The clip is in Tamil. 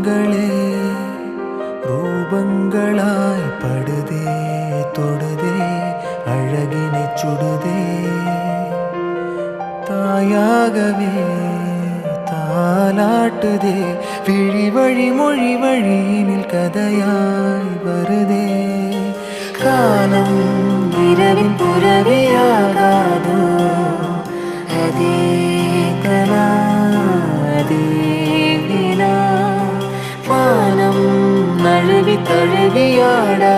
ரூபங்களே ரூபங்களாய் படுதே தொடுதே அழகினை சுடுதே தாயாகவே தாலாட்டுதே விழி வழி மொழி வழியினில் கதையாய் வருதே காலம் இரவின் புறவியாகாதோ அதே கலா அதே வினா வானம் நழுவி தழுவியாடா